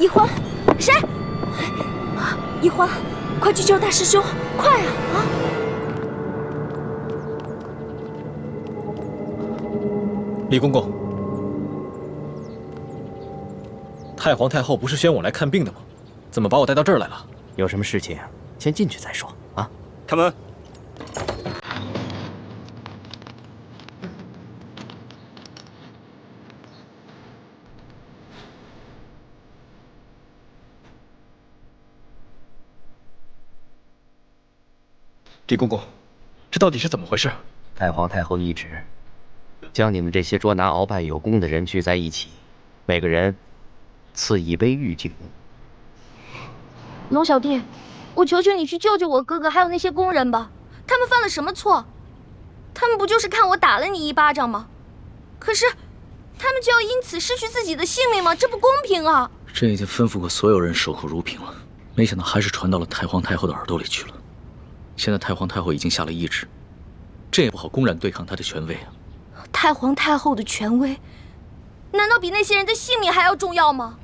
一欢，谁？一欢，快去救大师兄，快啊！啊！李公公，太皇太后不是宣我来看病的吗？怎么把我带到这儿来了？有什么事情先进去再说啊！开门。 李公公，这到底是怎么回事？太皇太后懿旨，将你们这些捉拿鳌拜有功的人聚在一起，每个人赐一杯玉酒。龙小弟，我求求你去救救我哥哥，还有那些工人吧。他们犯了什么错？他们不就是看我打了你一巴掌吗？可是，他们就要因此失去自己的性命吗？这不公平啊！朕已经吩咐过所有人守口如瓶了，没想到还是传到了太皇太后的耳朵里去了。 现在太皇太后已经下了懿旨，朕也不好公然对抗她的权威啊。太皇太后的权威，难道比那些人的性命还要重要吗？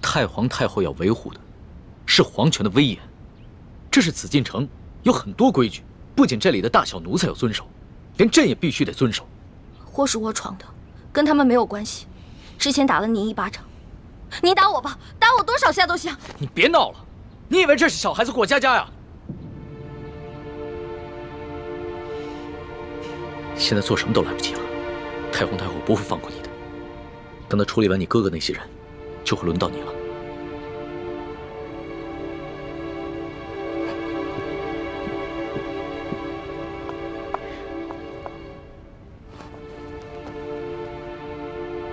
太皇太后要维护的是皇权的威严，这是紫禁城有很多规矩，不仅这里的大小奴才要遵守，连朕也必须得遵守。祸是我闯的，跟他们没有关系。之前打了你一巴掌，你打我吧，打我多少下都行。你别闹了，你以为这是小孩子过家家呀？ 现在做什么都来不及了，太皇太后不会放过你的。等她处理完你哥哥那些人，就会轮到你了。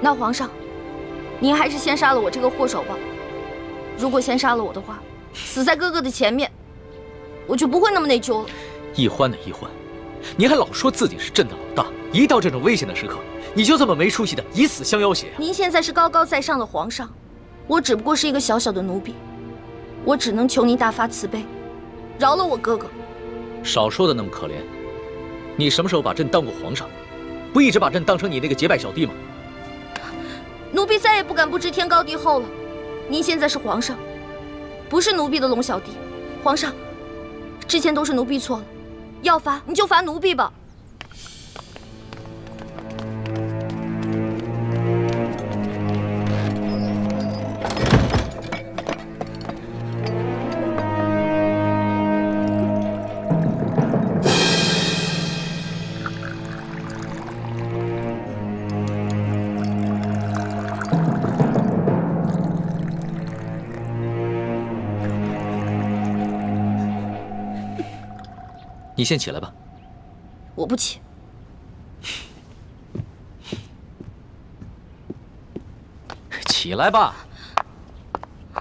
那皇上，您还是先杀了我这个祸首吧。如果先杀了我的话，死在哥哥的前面，我就不会那么内疚了。懿欢的懿欢。 你还老说自己是朕的老大，一到这种危险的时刻，你就这么没出息的以死相要挟。您现在是高高在上的皇上，我只不过是一个小小的奴婢，我只能求您大发慈悲，饶了我哥哥。少说的那么可怜，你什么时候把朕当过皇上？不一直把朕当成你那个结拜小弟吗？奴婢再也不敢不知天高地厚了。您现在是皇上，不是奴婢的龙小弟。皇上，之前都是奴婢错了。 要罚你就罚奴婢吧。你先起来吧。我不起。起来吧。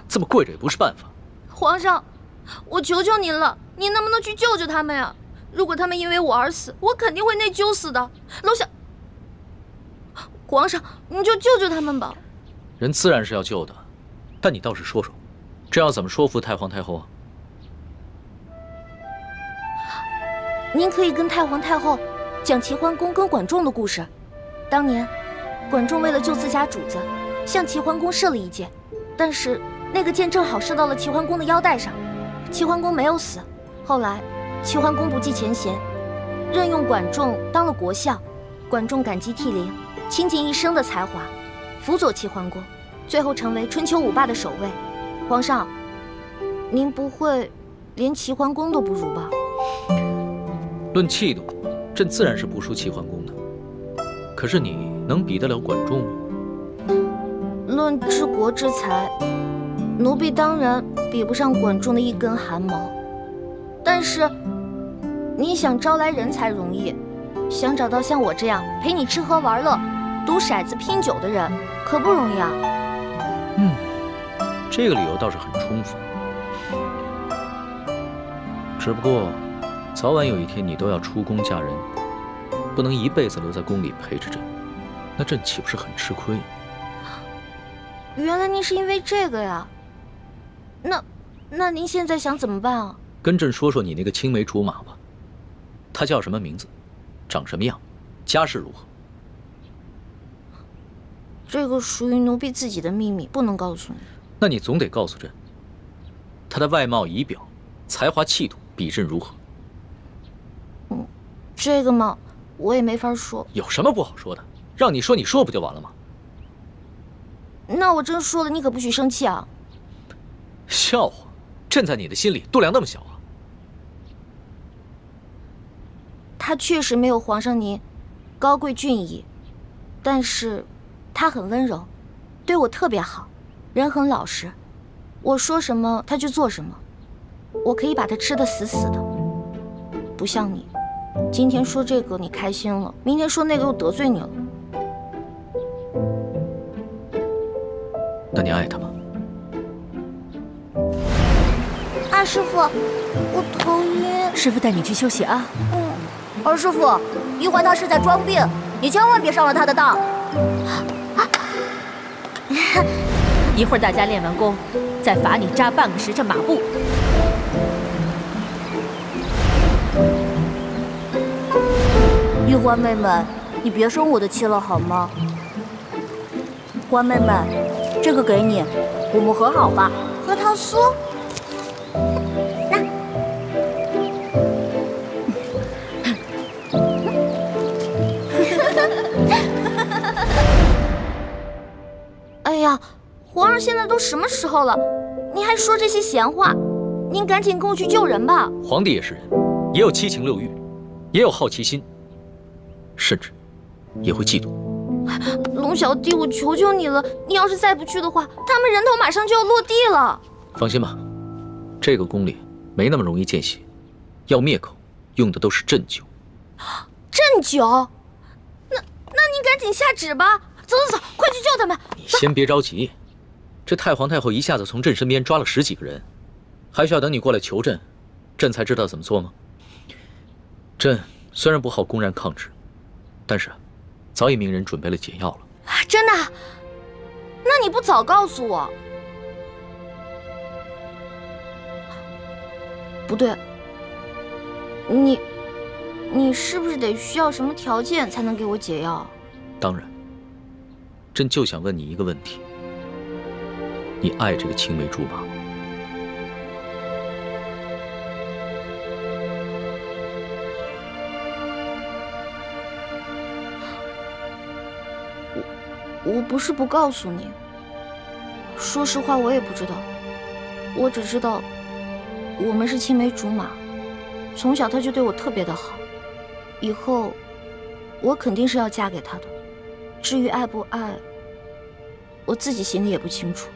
这么跪着也不是办法。皇上，我求求您了，您能不能去救救他们呀？如果他们因为我而死，我肯定会内疚死的。楼下，皇上，你就救救他们吧。人自然是要救的，但你倒是说说，这要怎么说服太皇太后啊？ 您可以跟太皇太后讲齐桓公跟管仲的故事。当年，管仲为了救自家主子，向齐桓公射了一箭，但是那个箭正好射到了齐桓公的腰带上，齐桓公没有死。后来，齐桓公不计前嫌，任用管仲当了国相。管仲感激涕零，倾尽一生的才华，辅佐齐桓公，最后成为春秋五霸的首位。皇上，您不会连齐桓公都不如吧？ 论气度，朕自然是不输齐桓公的。可是你能比得了管仲吗？论治国之才，奴婢当然比不上管仲的一根汗毛。但是，你想招来人才容易，想找到像我这样陪你吃喝玩乐、赌骰子拼酒的人，可不容易啊。这个理由倒是很充分。只不过。 早晚有一天，你都要出宫嫁人，不能一辈子留在宫里陪着朕，那朕岂不是很吃亏？原来您是因为这个呀？那您现在想怎么办啊？跟朕说说你那个青梅竹马吧，他叫什么名字，长什么样，家世如何？这个属于奴婢自己的秘密，不能告诉你。那你总得告诉朕，他的外貌仪表、才华气度比朕如何？这个嘛，我也没法说。有什么不好说的？让你说，你说不就完了吗？那我真说了，你可不许生气啊！笑话，朕在你的心里度量那么小啊？他确实没有皇上您高贵俊逸，但是他很温柔，对我特别好，人很老实，我说什么他就做什么，我可以把他吃得死死的。不像你，今天说这个你开心了，明天说那个又得罪你了。那你爱他吗？二师傅，我头晕。师傅带你去休息啊。二师傅，玉环他是在装病，你千万别上了他的当。一会儿大家练完功，再罚你扎半个时辰马步。玉环妹妹，你别生我的气了好吗？环妹妹，这个给你，我们和好吧。核桃酥。哎呀，皇上现在都什么时候了，你还说这些闲话？您赶紧跟我去救人吧。皇帝也是人，也有七情六欲，也有好奇心，甚至也会嫉妒。龙小弟，我求求你了，你要是再不去的话，他们人头马上就要落地了。放心吧，这个宫里没那么容易见血，要灭口用的都是鸩酒。鸩酒？那你赶紧下旨吧。走，快去救他们！你先别着急，这太皇太后一下子从朕身边抓了10几个人，还需要等你过来求朕，朕才知道怎么做吗？朕虽然不好公然抗旨，但是早已命人准备了解药了。真的？那你不早告诉我？不对，你是不是得需要什么条件才能给我解药？当然。朕就想问你一个问题：你爱这个青梅竹马？我不是不告诉你，说实话我也不知道，我只知道我们是青梅竹马，从小他就对我特别的好，以后我肯定是要嫁给他的。至于爱不爱，我自己心里也不清楚。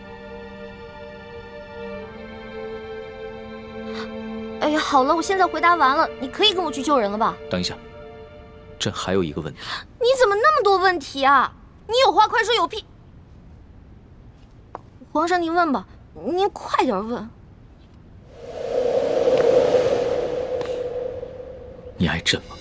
哎呀，好了，我现在回答完了，你可以跟我去救人了吧？等一下，朕还有一个问题。你怎么那么多问题啊？你有话快说，有屁！皇上您问吧，您快点问。你爱朕吗？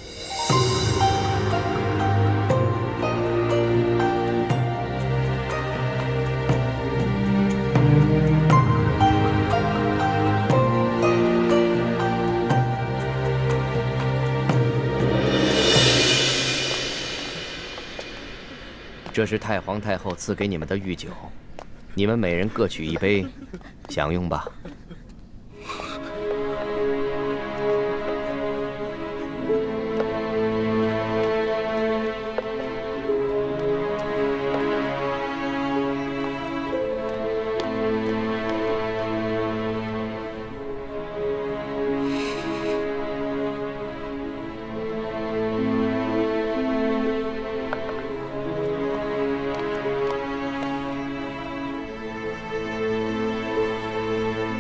这是太皇太后赐给你们的御酒，你们每人各取一杯，享用吧。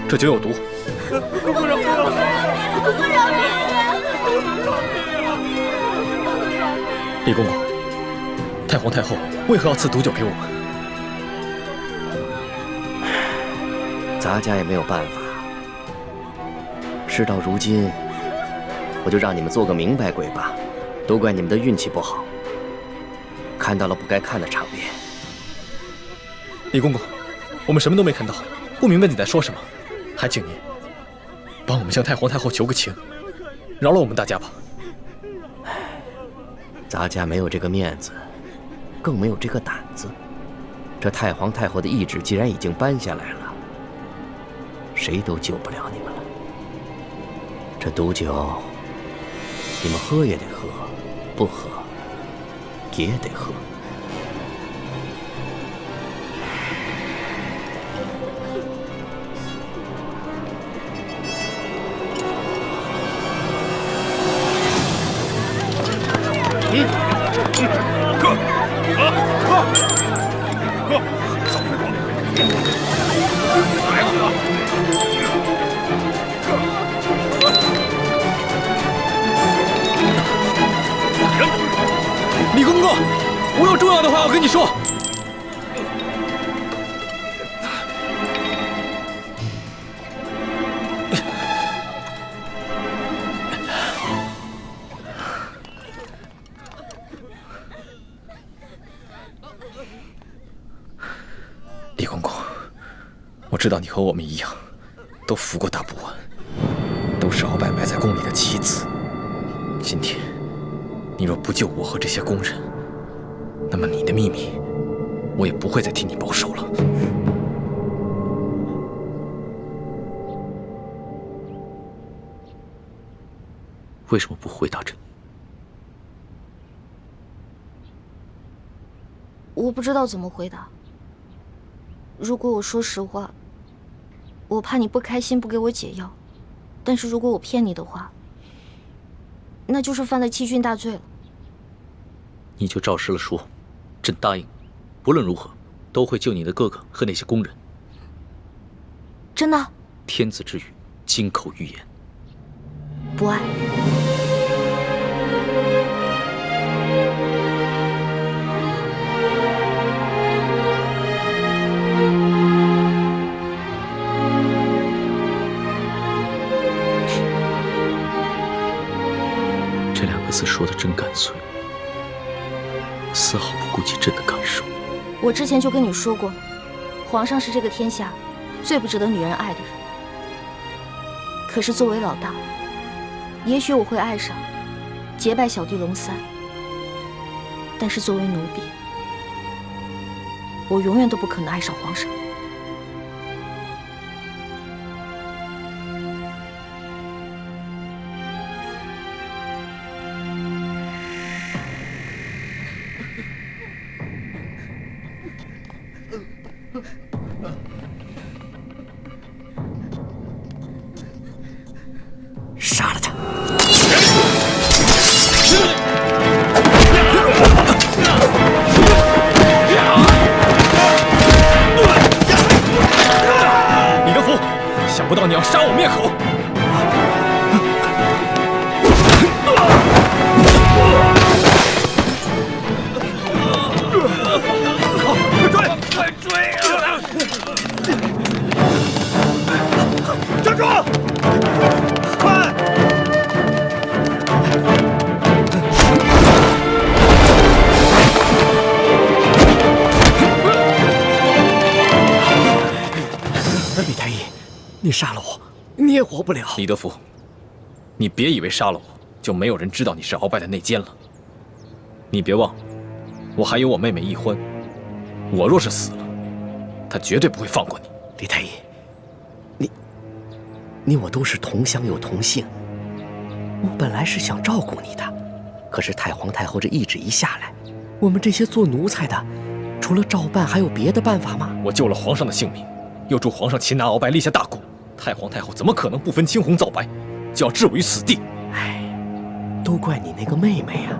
这酒有毒。李公公，太皇太后为何要赐毒酒给我们？咱家也没有办法。事到如今，我就让你们做个明白鬼吧。都怪你们的运气不好，看到了不该看的场面。李公公，我们什么都没看到，不明白你在说什么。还请您帮我们向太皇太后求个情，饶了我们大家吧。咱家没有这个面子，更没有这个胆子。这太皇太后的懿旨既然已经颁下来了，谁都救不了你们了。这毒酒，你们喝也得喝，不喝也得喝。李公公，我有重要的话要跟你说。李公公，我知道你和我们一样，都服过大不完，都是鳌拜埋在宫里的棋子。今天，你若不救我和这些宫人，那么你的秘密，我也不会再替你保守了。为什么不回答朕？我不知道怎么回答。如果我说实话，我怕你不开心，不给我解药；但是如果我骗你的话，那就是犯了欺君大罪了。你就照实了说，朕答应，不论如何，都会救你的哥哥和那些宫人。真的？天子之语，金口玉言。不爱。这两个字说的真干脆，丝毫不顾及朕的感受。我之前就跟你说过，皇上是这个天下最不值得女人爱的人。可是作为老大，也许我会爱上结拜小弟龙三，但是作为奴婢，我永远都不可能爱上皇上。杀了他！李德福，想不到你要杀我灭口！快追啊！站住！快！李太医，你杀了我，你也活不了。李德福，你别以为杀了我就没有人知道你是鳌拜的内奸了。你别忘，我还有我妹妹奕欢，我若是死了，她绝对不会放过你。李太医，你我都是同乡又同姓，我本来是想照顾你的，可是太皇太后这懿旨一下来，我们这些做奴才的，除了照办还有别的办法吗？我救了皇上的性命，又助皇上擒拿鳌拜，立下大功，太皇太后怎么可能不分青红皂白，就要置我于死地？哎，都怪你那个妹妹啊！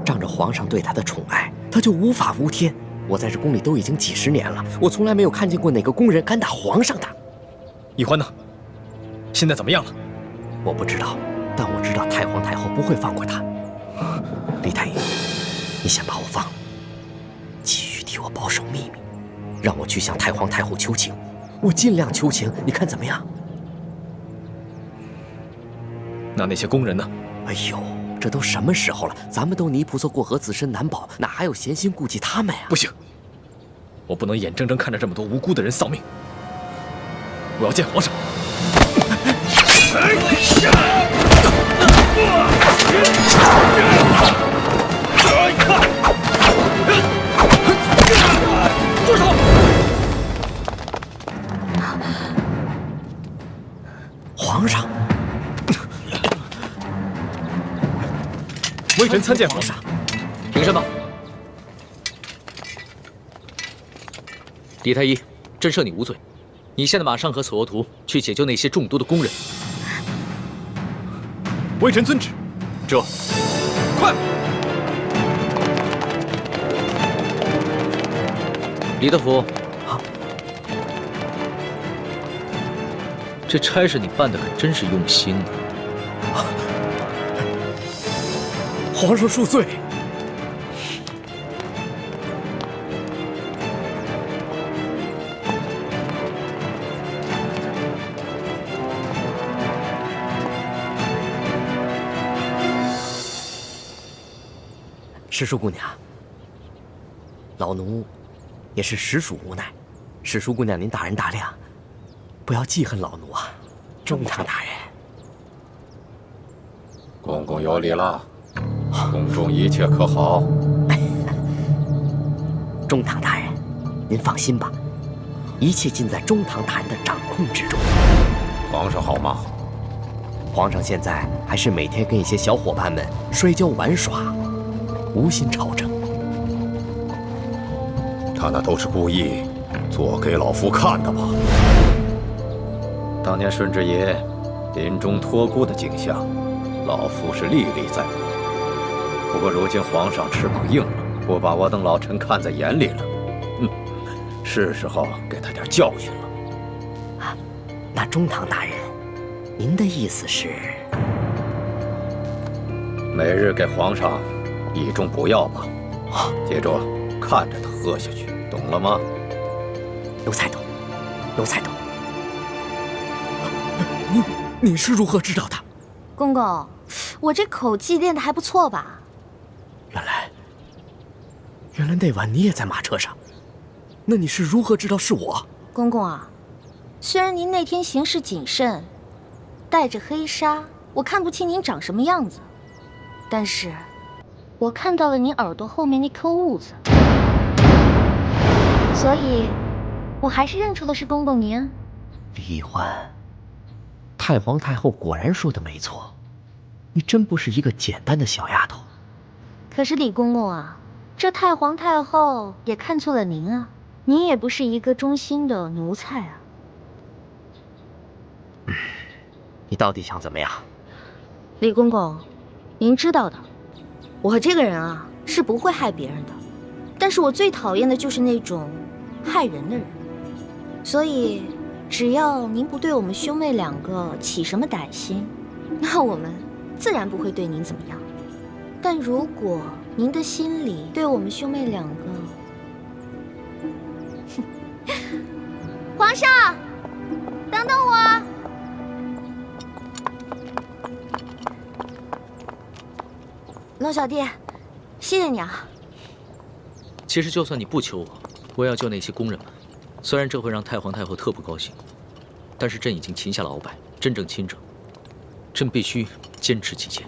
仗着皇上对她的宠爱，她就无法无天。我在这宫里都已经几十年了，我从来没有看见过哪个宫人敢打皇上的。奕欢呢？现在怎么样了？我不知道，但我知道太皇太后不会放过她。李太医，你先把我放了，继续替我保守秘密，让我去向太皇太后求情，我尽量求情，你看怎么样？那些宫人呢？哎呦，这都什么时候了？咱们都泥菩萨过河，自身难保，哪还有闲心顾及他们呀？不行，我不能眼睁睁看着这么多无辜的人丧命。我要见皇上。住手！皇上，微臣参见皇上。凭什么？李太医，朕赦你无罪。你现在马上和索额图去解救那些中毒的工人。微臣遵旨。这，快！李德福，这差事你办得可真是用心啊！皇上恕罪。石叔姑娘，老奴也是实属无奈，石叔姑娘您大人大量，不要记恨老奴啊！中堂大人，公公有礼了，宫中一切可好？中堂大人，您放心吧，一切尽在中堂大人的掌控之中。皇上好吗？皇上现在还是每天跟一些小伙伴们摔跤玩耍，无心朝政。他那都是故意做给老夫看的吧？当年顺治爷临终托孤的景象，老夫是历历在目。不过如今皇上翅膀硬了，不把我等老臣看在眼里了，是时候给他点教训了。啊，那中堂大人，您的意思是？每日给皇上一盅补药吧，接着看着他喝下去，懂了吗？奴才懂，奴才懂。你是如何知道的？公公，我这口技练得还不错吧？原来那晚你也在马车上，那你是如何知道是我？公公啊，虽然您那天行事谨慎，带着黑纱，我看不清您长什么样子，但是我看到了您耳朵后面那颗痦子，所以我还是认出了是公公您。李欢，太皇太后果然说的没错，你真不是一个简单的小丫头。可是李公公啊，这太皇太后也看错了您啊，您也不是一个忠心的奴才啊。你到底想怎么样？李公公，您知道的，我这个人啊是不会害别人的，但是我最讨厌的就是那种害人的人。所以只要您不对我们兄妹两个起什么歹心，那我们自然不会对您怎么样。但如果您的心里对我们兄妹两个，皇上，等等我。龙小弟，谢谢你啊。其实就算你不求我，我也要救那些工人们。虽然这会让太皇太后特不高兴，但是朕已经擒下了鳌拜，真正亲政，朕必须坚持己见。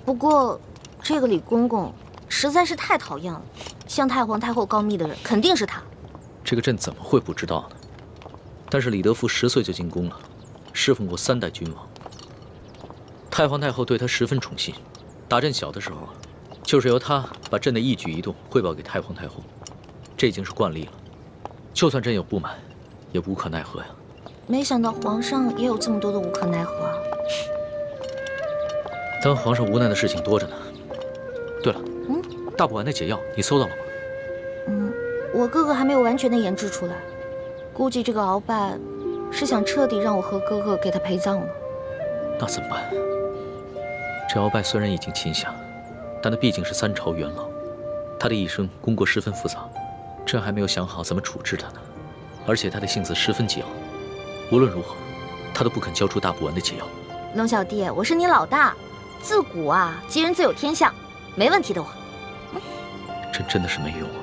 不过这个李公公实在是太讨厌了，向太皇太后告密的人肯定是他。这个朕怎么会不知道呢？但是李德福10岁就进宫了，侍奉过3代君王。太皇太后对他十分宠信，打朕小的时候啊，就是由他把朕的一举一动汇报给太皇太后，这已经是惯例了。就算朕有不满，也无可奈何呀。没想到皇上也有这么多的无可奈何啊。当皇上无奈的事情多着呢。对了，大补丸的解药你搜到了吗？我哥哥还没有完全的研制出来，估计这个鳌拜是想彻底让我和哥哥给他陪葬了。那怎么办？这鳌拜虽然已经擒下，但他毕竟是3朝元老，他的一生功过十分复杂，朕还没有想好怎么处置他呢。而且他的性子十分桀骜，无论如何，他都不肯交出大补丸的解药。龙小弟，我是你老大，自古啊，吉人自有天相，没问题的我。朕真的是没用啊，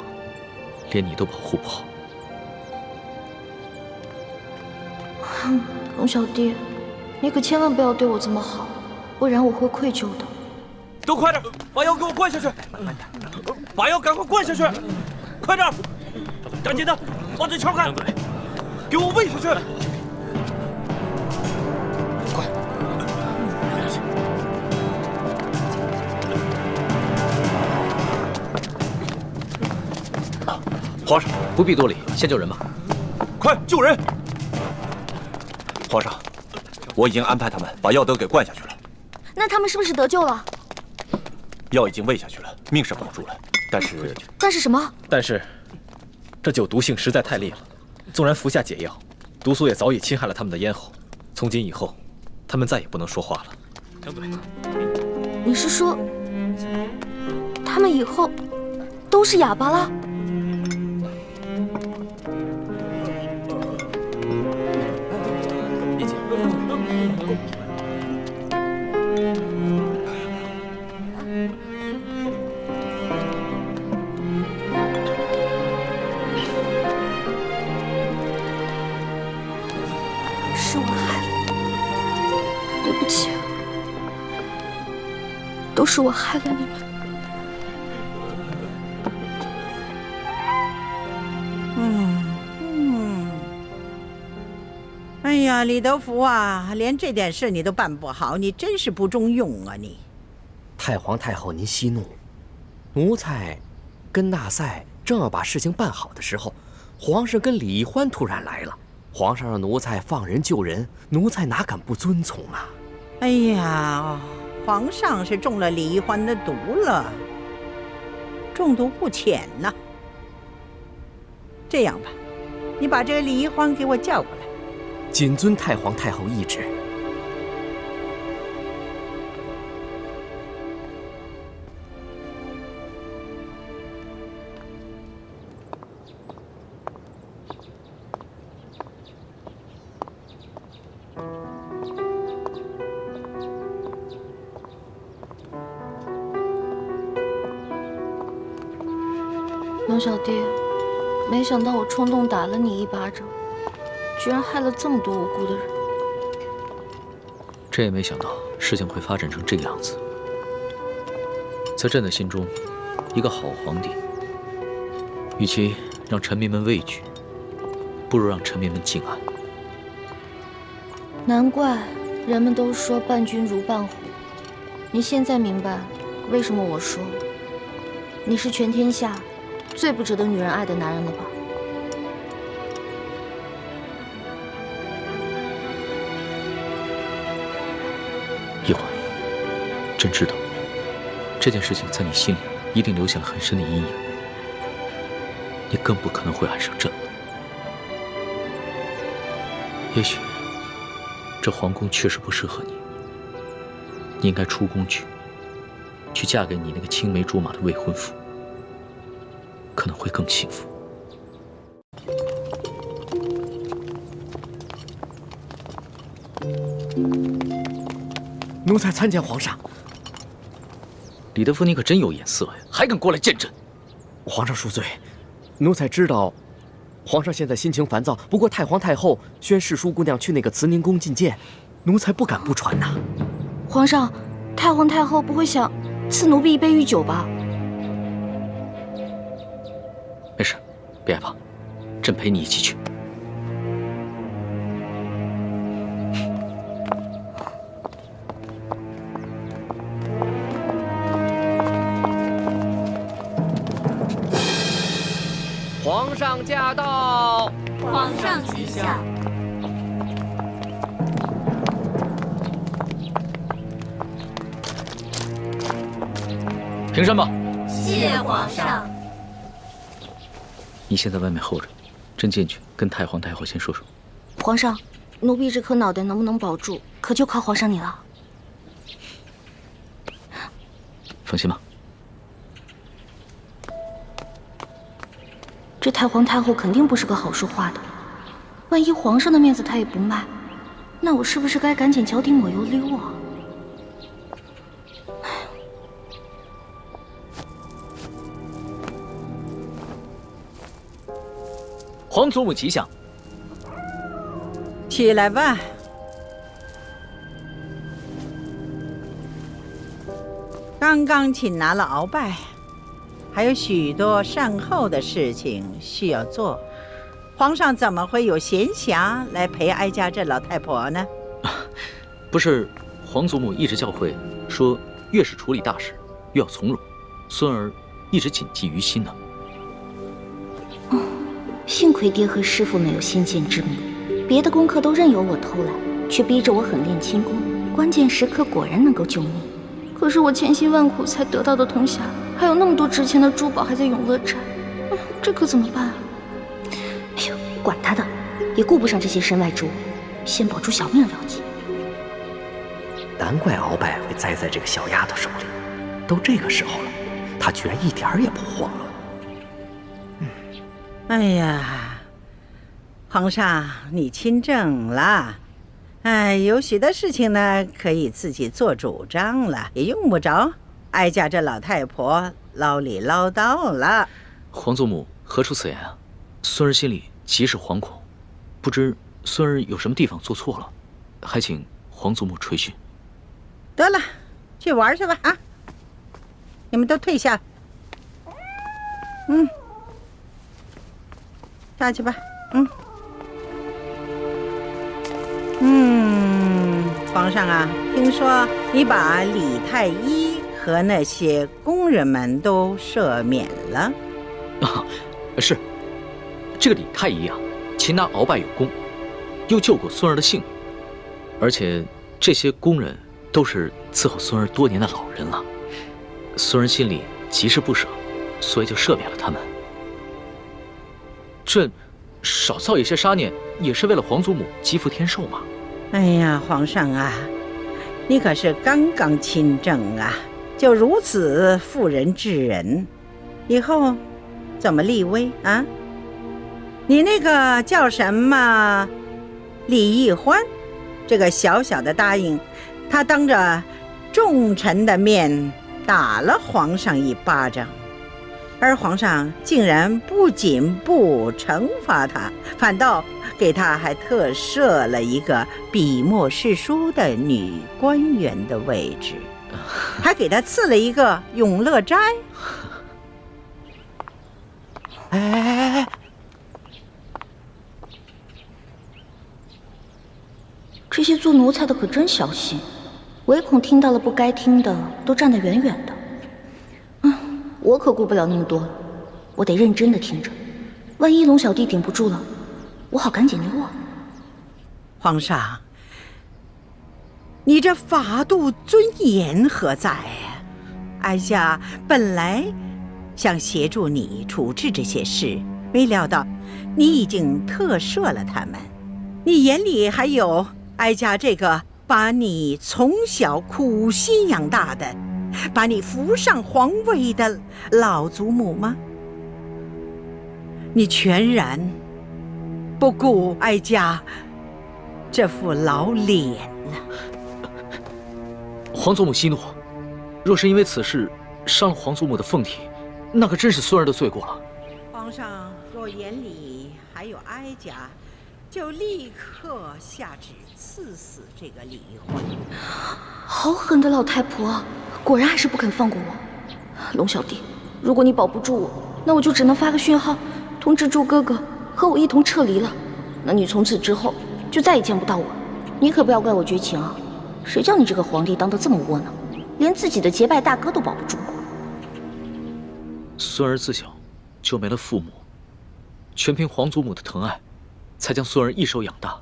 连你都保护不好。龙小弟，你可千万不要对我这么好，不然我会愧疚的。都快点，把药给我灌下去！把药赶快灌下去！快点，赶紧的，把这敲开，给我喂下去！皇上，不必多礼，先救人吧。快救人！皇上，我已经安排他们把药德给灌下去了。那他们是不是得救了？药已经喂下去了，命是保住了，但是什么？但是，这酒毒性实在太烈了，纵然服下解药，毒素也早已侵害了他们的咽喉。从今以后，他们再也不能说话了。张嘴。你是说，他们以后都是哑巴了？是我害了，对不起，都是我害了你们。哎呀，李德福啊，连这点事你都办不好，你真是不中用啊你！太皇太后，您息怒，奴才跟纳赛正要把事情办好的时候，皇上跟李易欢突然来了。皇上让奴才放人救人，奴才哪敢不遵从啊？哎呀，皇上是中了李易欢的毒了，中毒不浅呐。这样吧，你把这个李易欢给我叫过来。谨遵太皇太后懿旨。龙小弟，没想到我冲动打了你一巴掌，居然害了这么多无辜的人。朕也没想到事情会发展成这个样子。在朕的心中，一个好皇帝，与其让臣民们畏惧，不如让臣民们敬爱。难怪人们都说伴君如伴虎。你现在明白为什么我说你是全天下最不值得女人爱的男人了吧？易欢，朕知道这件事情在你心里一定留下了很深的阴影，你更不可能会爱上朕了。也许这皇宫确实不适合你，你应该出宫去嫁给你那个青梅竹马的未婚夫，可能会更幸福。奴才参见皇上。李德福，你可真有眼色呀，还敢过来见朕！皇上恕罪，奴才知道，皇上现在心情烦躁。不过太皇太后宣世淑姑娘去那个慈宁宫觐见，奴才不敢不传呐。皇上，太皇太后不会想赐奴婢一杯御酒吧？没事，别害怕，朕陪你一起去。皇上驾到！皇上启下。平身吧。谢皇上。你先在外面候着，朕进去跟太皇太后先说说。皇上，奴婢这颗脑袋能不能保住，可就靠皇上你了。放心吧。这太皇太后肯定不是个好说话的，万一皇上的面子她也不卖，那我是不是该赶紧脚底抹油溜啊？皇祖母吉祥。起来吧。刚刚请拿了鳌拜，还有许多善后的事情需要做。皇上怎么会有闲暇来陪哀家这老太婆呢？不是，皇祖母一直教诲说，越是处理大事，越要从容。孙儿一直谨记于心呢。幸亏爹和师傅没有先见之明，别的功课都任由我偷懒，却逼着我狠练轻功，关键时刻果然能够救命。可是我千辛万苦才得到的铜匣，还有那么多值钱的珠宝还在永乐斋，这可怎么办啊？哎呦，管他的，也顾不上这些身外之物，先保住小命了结。难怪鳌拜会栽在这个小丫头手里，都这个时候了，她居然一点儿也不慌了。哎呀，皇上，你亲政了。哎，有许多事情呢，可以自己做主张了，也用不着哀家这老太婆唠里唠叨了。皇祖母何出此言啊？孙儿心里极是惶恐，不知孙儿有什么地方做错了，还请皇祖母垂询。得了，去玩去吧啊！你们都退下。下去吧。皇上啊，听说你把李太医和那些工人们都赦免了。啊，是。这个李太医啊，擒拿鳌拜有功，又救过孙儿的性命，而且这些工人都是伺候孙儿多年的老人了。孙儿心里极是不舍，所以就赦免了他们。朕少造一些杀念，也是为了皇祖母积福添寿嘛。哎呀，皇上啊，你可是刚刚亲政啊，就如此妇人之仁，以后怎么立威啊？你那个叫什么李义欢，这个小小的答应，他当着众臣的面打了皇上一巴掌，而皇上竟然不仅不惩罚他，反倒给他还特设了一个笔墨诗书的女官员的位置，还给他赐了一个永乐斋。哎，这些做奴才的可真小心，唯恐听到了不该听的，都站得远远的。我可顾不了那么多了，我得认真的听着，万一龙小弟顶不住了，我好赶紧溜啊！皇上，你这法度尊严何在呀？哀家本来想协助你处置这些事，没料到你已经特赦了他们。你眼里还有哀家这个把你从小苦心养大的，把你扶上皇位的老祖母吗？你全然不顾哀家这副老脸了。皇祖母息怒，若是因为此事伤了皇祖母的凤体，那可真是孙儿的罪过了。皇上若眼里还有哀家，就立刻下旨赐死这个李义欢。好狠的老太婆，果然还是不肯放过我。龙小弟，如果你保不住我，那我就只能发个讯号，通知诸哥哥和我一同撤离了。那你从此之后就再也见不到我。你可不要怪我绝情啊！谁叫你这个皇帝当得这么窝囊，连自己的结拜大哥都保不住。孙儿自小就没了父母，全凭皇祖母的疼爱，才将孙儿一手养大。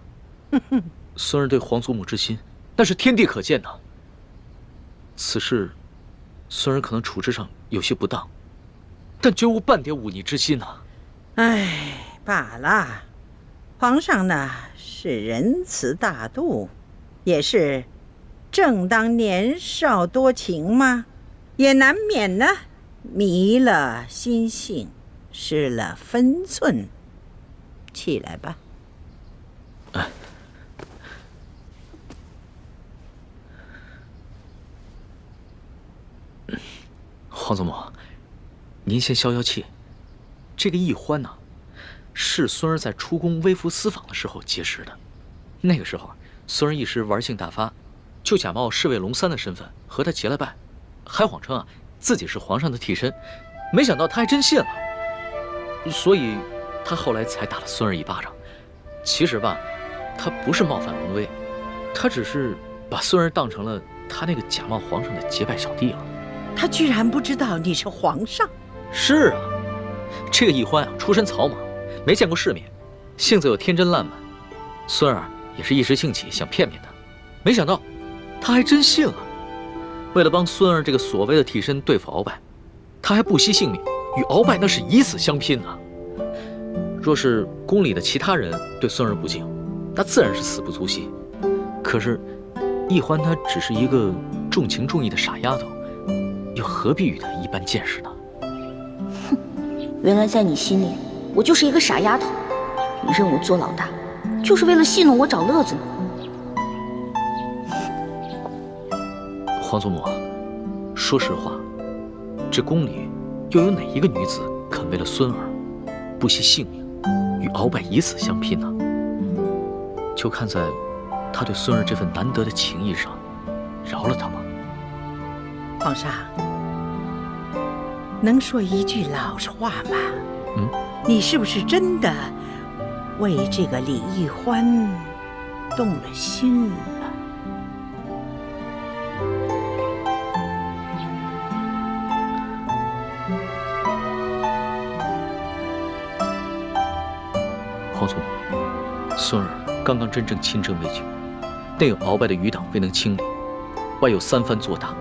孙儿对皇祖母之心，那是天地可见呐。此事，孙儿可能处置上有些不当，但绝无半点忤逆之心呐。唉，罢了。皇上呢是仁慈大度，也是正当年少多情嘛，也难免呢迷了心性，失了分寸。起来吧。皇祖母，您先消消气。这个义欢呢，是孙儿在出宫微服私访的时候结识的。那个时候，孙儿一时玩性大发，就假冒侍卫龙三的身份和他结了拜，还谎称自己是皇上的替身。没想到他还真信了，所以他后来才打了孙儿一巴掌。其实吧，他不是冒犯龙威，他只是把孙儿当成了他那个假冒皇上的结拜小弟了。他居然不知道你是皇上？是啊，这个义欢出身草莽，没见过世面，性子又天真烂漫。孙儿也是一时兴起想骗骗他，没想到他还真信了。为了帮孙儿这个所谓的替身对付鳌拜，他还不惜性命，与鳌拜那是以死相拼啊！若是宫里的其他人对孙儿不敬，那自然是死不足惜。可是易欢她只是一个重情重义的傻丫头，又何必与他一般见识呢？哼，原来在你心里，我就是一个傻丫头。你认我做老大，就是为了戏弄我找乐子吗？皇祖母，说实话，这宫里又有哪一个女子肯为了孙儿不惜性命，与鳌拜以死相拼呢？就看在他对孙儿这份难得的情谊上，饶了他吗？皇上，能说一句老实话吗？你是不是真的为这个李易欢动了心了？皇祖母，孙儿刚刚真正亲征未久，内有鳌拜的余党未能清理，外有三藩做大，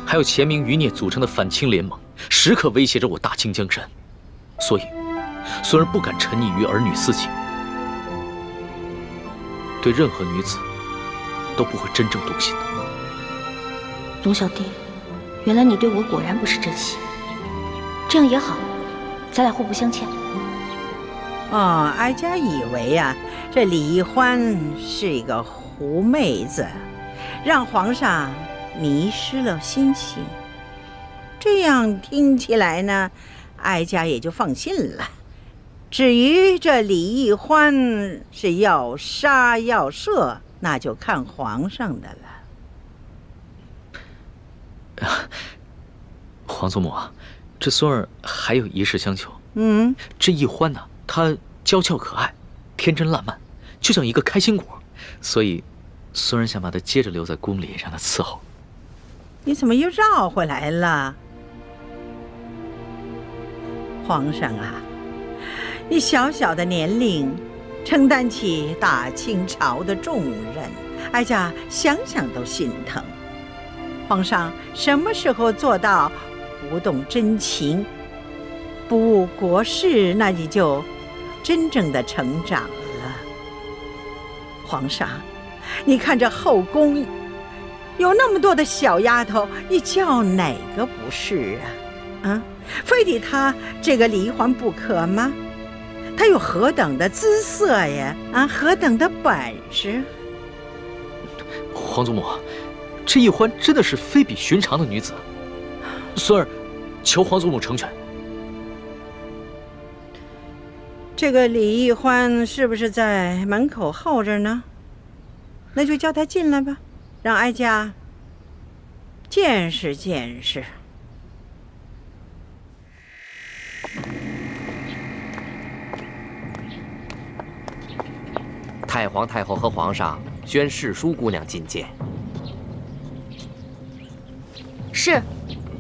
还有前明余孽组成的反清联盟，时刻威胁着我大清江山，所以孙儿不敢沉溺于儿女私情，对任何女子都不会真正动心的。龙小弟，原来你对我果然不是真心，这样也好，咱俩互不相欠。哦，哀家以为啊，这李易欢是一个狐妹子，让皇上迷失了心性。这样听起来呢，哀家也就放心了。至于这李易欢是要杀要赦，那就看皇上的了。皇祖母啊，这孙儿还有一事相求。这易欢呢，她娇俏可爱，天真烂漫，就像一个开心果，所以孙儿想把她接着留在宫里，让她伺候。你怎么又绕回来了？皇上啊，你小小的年龄，承担起大清朝的重任，哀家想想都心疼。皇上什么时候做到不动真情，不误国事，那你就真正的成长了。皇上，你看这后宫有那么多的小丫头，你叫哪个不是啊？非得她这个李易欢不可吗？她有何等的姿色呀？何等的本事？皇祖母，这易欢真的是非比寻常的女子，孙儿求皇祖母成全。这个李易欢是不是在门口候着呢？那就叫他进来吧，让哀家见识见识。太皇太后和皇上宣世淑姑娘觐见。是，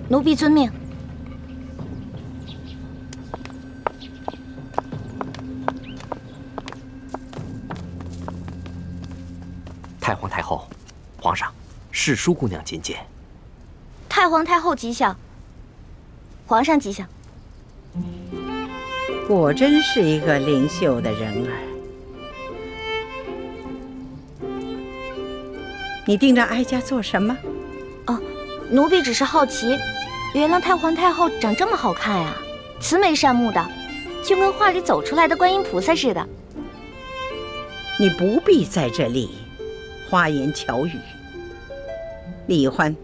奴婢遵命。太皇太后，皇上，世淑姑娘觐见。太皇太后吉祥，皇上吉祥。果真是一个灵秀的人儿。你盯着哀家做什么？奴婢只是好奇，原来太皇太后长这么好看呀，慈眉善目的，就跟画里走出来的观音菩萨似的。你不必在这里花言巧语。李易欢，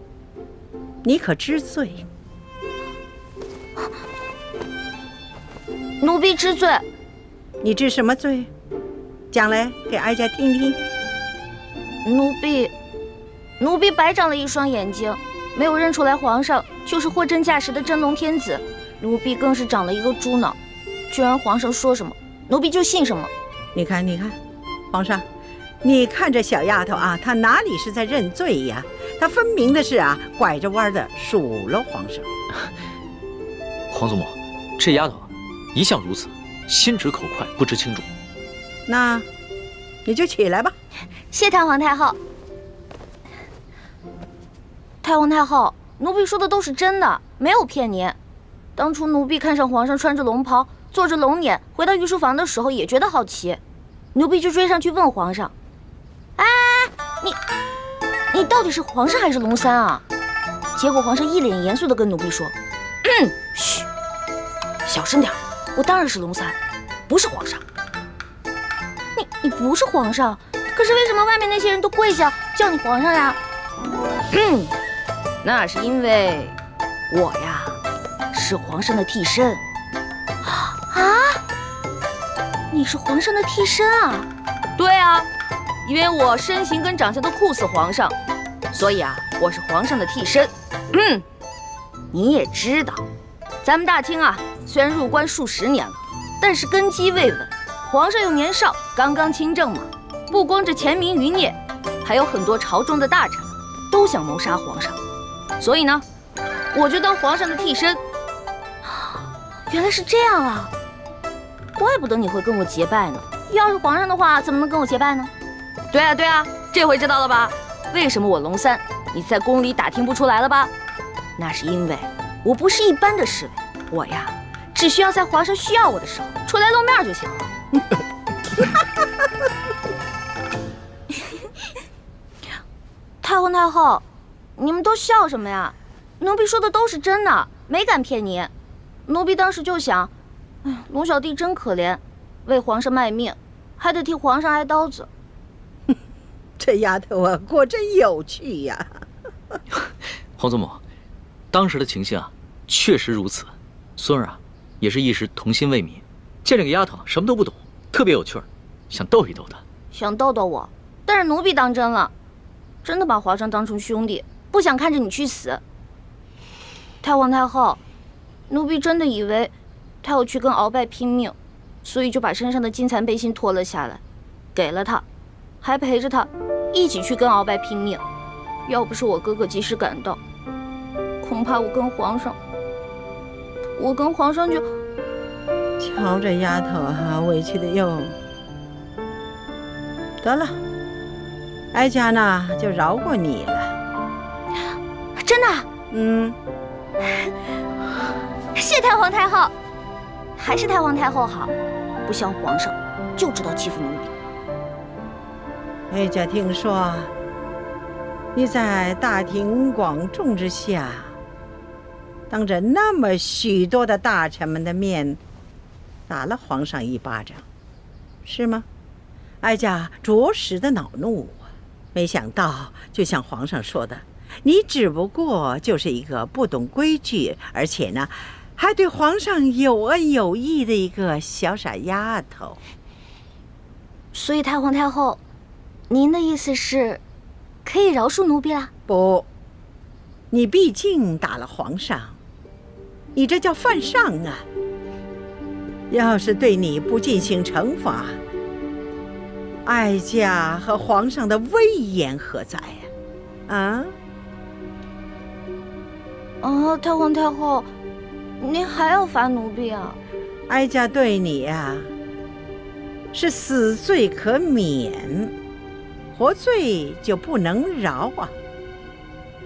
你可知罪？奴婢知罪。你知什么罪？讲来给哀家听听。奴婢白长了一双眼睛，没有认出来皇上就是货真价实的真龙天子。奴婢更是长了一个猪脑，居然皇上说什么，奴婢就信什么。你看，皇上，你看这小丫头啊，她哪里是在认罪呀？她分明的是拐着弯的数落皇上。皇祖母，这丫头一向如此，心直口快，不知轻重。那你就起来吧。谢太皇太后。太皇太后，奴婢说的都是真的，没有骗您。当初奴婢看上皇上穿着龙袍，坐着龙辇，回到御书房的时候也觉得好奇，奴婢就追上去问皇上：“哎，你到底是皇上还是龙三啊？”结果皇上一脸严肃地跟奴婢说：“嘘，小声点，我当然是龙三，不是皇上。”你不是皇上，可是为什么外面那些人都跪下叫你皇上呀？那是因为我呀是皇上的替身。啊？你是皇上的替身啊？对啊，因为我身形跟长相都酷似皇上，所以啊我是皇上的替身。你也知道，咱们大清啊虽然入关数十年了，但是根基未稳，皇上又年少，刚刚亲政嘛，不光这前明余孽，还有很多朝中的大臣都想谋杀皇上，所以呢，我就当皇上的替身。原来是这样啊，怪不得你会跟我结拜呢。要是皇上的话，怎么能跟我结拜呢？对啊，这回知道了吧？为什么我龙三你在宫里打听不出来了吧？那是因为我不是一般的侍卫，我呀只需要在皇上需要我的时候出来露面就行了。太皇太后，你们都笑什么呀？奴婢说的都是真的，没敢骗你。奴婢当时就想，龙小弟真可怜，为皇上卖命，还得替皇上挨刀子。这丫头啊，果真有趣呀！皇祖母，当时的情形啊，确实如此。孙儿啊，也是一时童心未泯，见这个丫头什么都不懂，特别有趣儿，想逗一逗她。想逗逗我，但是奴婢当真了，真的把皇上当成兄弟，不想看着你去死。太皇太后，奴婢真的以为他要去跟鳌拜拼命，所以就把身上的金蚕背心脱了下来，给了他，还陪着他一起去跟鳌拜拼命。要不是我哥哥及时赶到，恐怕我跟皇上就……瞧这丫头啊，委屈的哟。得了，哀家呢就饶过你了。真的？谢太皇太后，还是太皇太后好，不像皇上就知道欺负奴婢。哀家听说你在大庭广众之下，当着那么许多的大臣们的面，打了皇上一巴掌，是吗？哀家着实的恼怒啊！没想到，就像皇上说的，你只不过就是一个不懂规矩，而且呢，还对皇上有恩有义的一个小傻丫头。所以太皇太后，您的意思是，可以饶恕奴婢啦？不，你毕竟打了皇上，你这叫犯上啊！要是对你不进行惩罚，哀家和皇上的威严何在呀？太皇太后，您还要罚奴婢啊？哀家对你呀，是死罪可免，活罪就不能饶啊。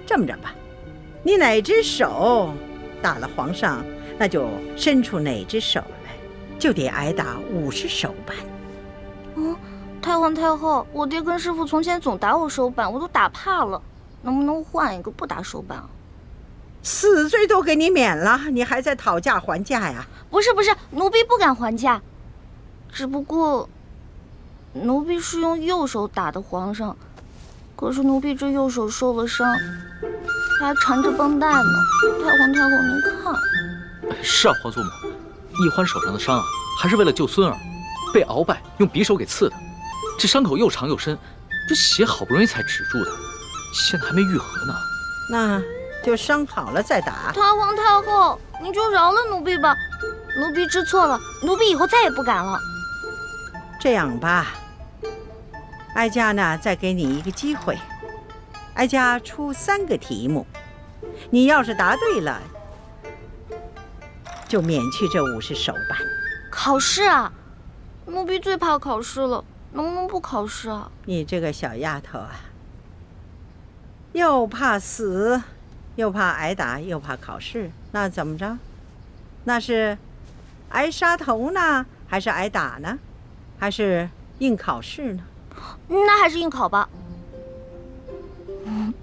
这么着吧，你哪只手打了皇上，那就伸出哪只手来，就得挨打50手板。太皇太后，我爹跟师傅从前总打我手板，我都打怕了，能不能换一个不打手板啊？死罪都给你免了，你还在讨价还价呀？不是，奴婢不敢还价，只不过奴婢是用右手打的皇上，可是奴婢这右手受了伤，还缠着绷带呢。太皇太后，您看。是啊，皇祖母，奕欢手上的伤啊，还是为了救孙儿，被鳌拜用匕首给刺的。这伤口又长又深，这血好不容易才止住的，现在还没愈合呢。那就伤好了再打。太皇太后，您就饶了奴婢吧，奴婢知错了，奴婢以后再也不敢了。这样吧，哀家呢再给你一个机会，哀家出3个题目，你要是答对了，就免去这50手板。考试啊，奴婢最怕考试了，能不能不考试啊？你这个小丫头啊，又怕死，又怕挨打，又怕考试，那怎么着？那是挨杀头呢，还是挨打呢？还是应考试呢？那还是应考吧。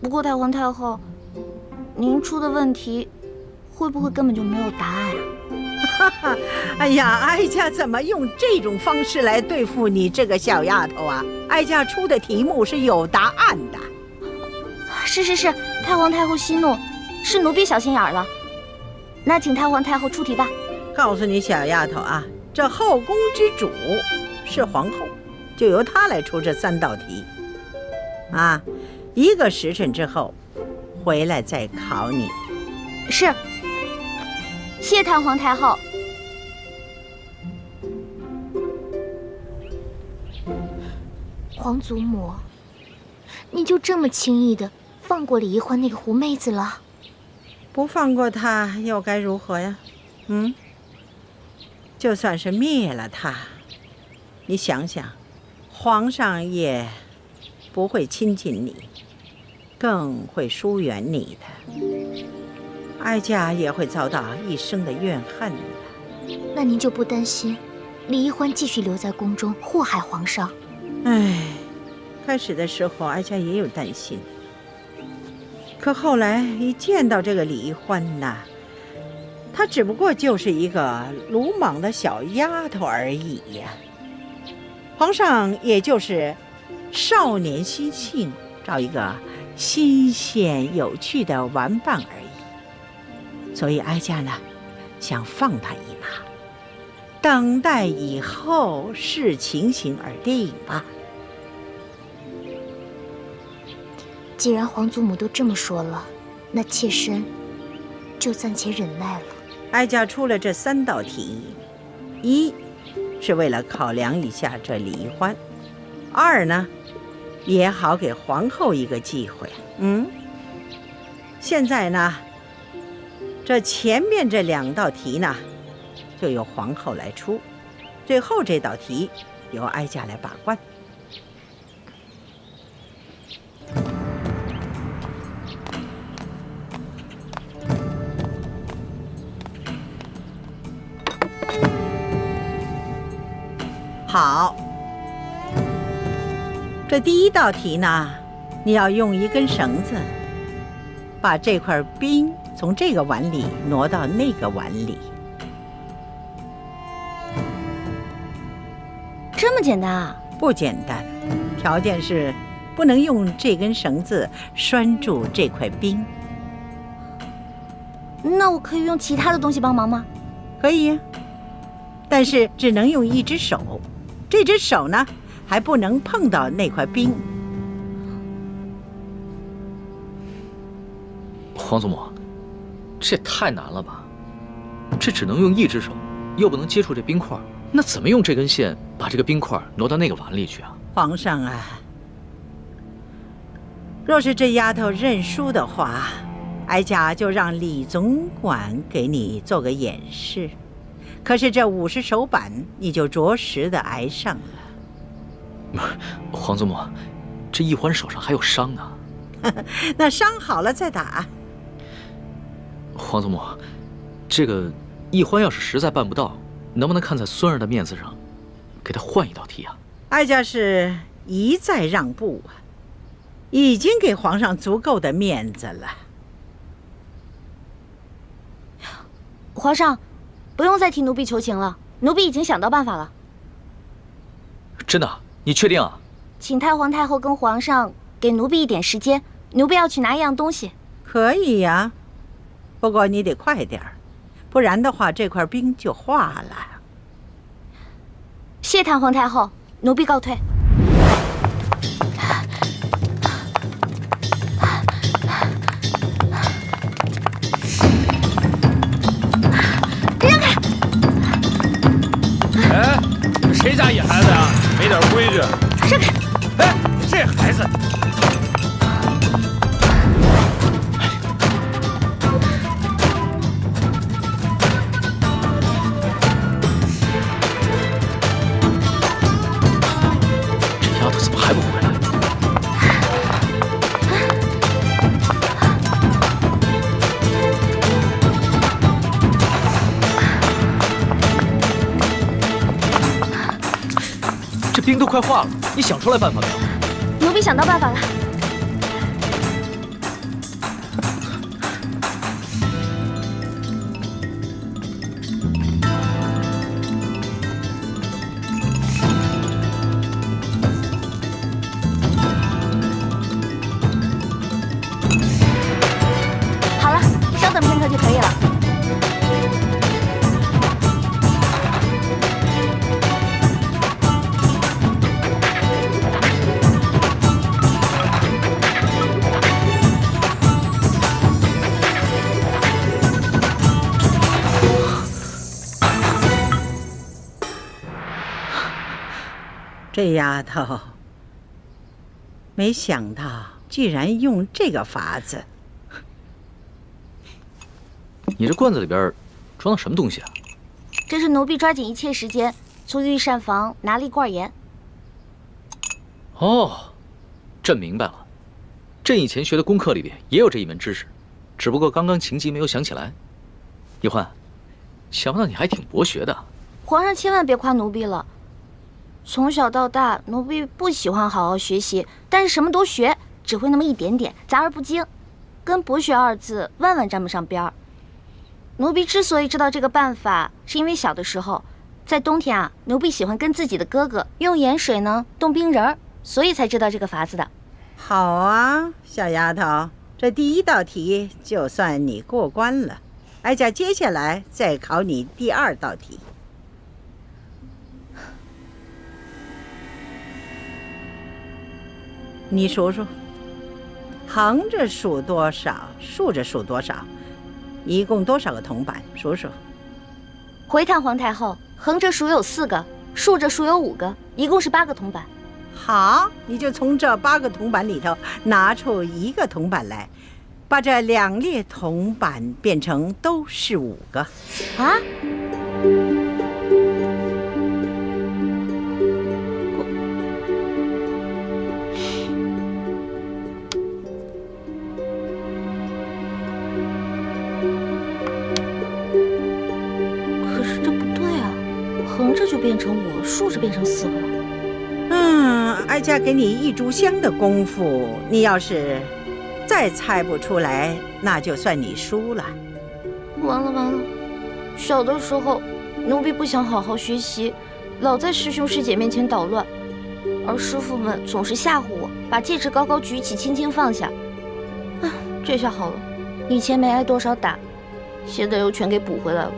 不过太皇太后，您出的问题会不会根本就没有答案啊？哎呀，哀家怎么用这种方式来对付你这个小丫头啊？哀家出的题目是有答案的。是，太皇太后息怒，是奴婢小心眼了。那请太皇太后出题吧。告诉你小丫头啊，这后宫之主是皇后，就由她来出这3道题。啊，1个时辰之后回来再考你。是，谢太皇太后。皇祖母，你就这么轻易的放过李一欢那个狐妹子了？不放过她又该如何呀？就算是灭了她，你想想，皇上也不会亲近你，更会疏远你的，哀家也会遭到一生的怨恨的。那您就不担心李一欢继续留在宫中祸害皇上？开始的时候哀家也有担心，可后来一见到这个李一欢呐，她只不过就是一个鲁莽的小丫头而已呀。皇上也就是少年心性，找一个新鲜有趣的玩伴而已。所以哀家呢，想放他一马，等待以后视情形而定吧。既然皇祖母都这么说了，那妾身就暂且忍耐了。哀家出了这3道题，一是为了考量一下这李一欢，2呢也好给皇后一个机会。现在呢，这前面这2道题呢就由皇后来出，最后这道题由哀家来把关。好，这第1道题呢，你要用一根绳子把这块冰从这个碗里挪到那个碗里。这么简单啊？不简单，条件是不能用这根绳子拴住这块冰。那我可以用其他的东西帮忙吗？可以呀，但是只能用一只手，这只手呢还不能碰到那块冰。皇祖母，这也太难了吧？这只能用一只手，又不能接触这冰块，那怎么用这根线把这个冰块挪到那个碗里去啊？皇上啊，若是这丫头认输的话，哀家就让李总管给你做个演示。可是这50手板，你就着实的挨上了。皇祖母，这一欢手上还有伤呢。那伤好了再打。皇祖母，这个一欢要是实在办不到，能不能看在孙儿的面子上，给他换一道题啊？哀家是一再让步啊，已经给皇上足够的面子了。皇上，不用再替奴婢求情了，奴婢已经想到办法了。真的？你确定啊？请太皇太后跟皇上给奴婢一点时间，奴婢要去拿一样东西。可以呀，不过你得快点儿，不然的话这块冰就化了。谢太皇太后，奴婢告退。让开！哎，谁家野孩子呀？没点规矩！让开！哎，这孩子。快化了，你想出来办法没有？奴婢想到办法了。好了，稍等片刻就可以了。这丫头，没想到居然用这个法子。你这罐子里边装的什么东西啊？这是奴婢抓紧一切时间从御膳房拿了一罐盐。哦，朕明白了。朕以前学的功课里边也有这一门知识，只不过刚刚情急没有想起来。易欢，想不到你还挺博学的。皇上千万别夸奴婢了。从小到大，奴婢不喜欢好好学习，但是什么都学，只会那么一点点，杂而不精，跟博学二字万万沾不上边儿。奴婢之所以知道这个办法，是因为小的时候，在冬天啊，奴婢喜欢跟自己的哥哥用盐水呢冻冰人儿，所以才知道这个法子的。好啊，小丫头，这第一道题就算你过关了。哀家接下来再考你第2道题。你数数，横着数多少，竖着数多少，一共多少个铜板？数数。回探皇太后，横着数有4个，竖着数有5个，一共是8个铜板。好，你就从这8个铜板里头拿出1个铜板来，把这2列铜板变成都是5个。啊？横着就变成5，竖着变成4个了。哀家给你1炷香的功夫，你要是再猜不出来，那就算你输了。完了！小的时候，奴婢不想好好学习，老在师兄师姐面前捣乱，而师傅们总是吓唬我，把戒指高高举起，轻轻放下。这下好了，以前没挨多少打，现在又全给补回来了。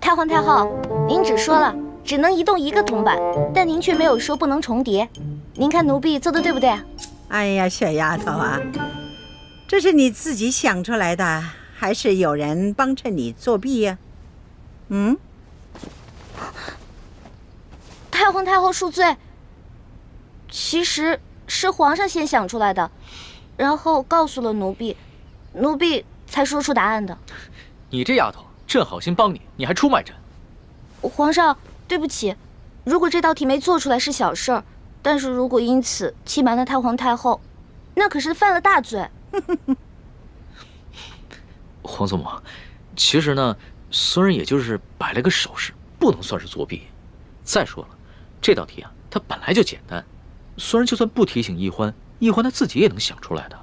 太皇太后，您只说了只能移动1个铜板，但您却没有说不能重叠。您看奴婢做的对不对啊？哎呀，小丫头啊，这是你自己想出来的，还是有人帮衬你作弊呀？太皇太后恕罪，其实是皇上先想出来的，然后告诉了奴婢，奴婢才说出答案的。你这丫头，朕好心帮你，你还出卖朕。皇上，对不起，如果这道题没做出来是小事儿，但是如果因此欺瞒了太皇太后，那可是犯了大罪。皇祖母，其实呢，孙人也就是摆了个手势，不能算是作弊。再说了，这道题啊，它本来就简单，孙人就算不提醒易欢，易欢他自己也能想出来的。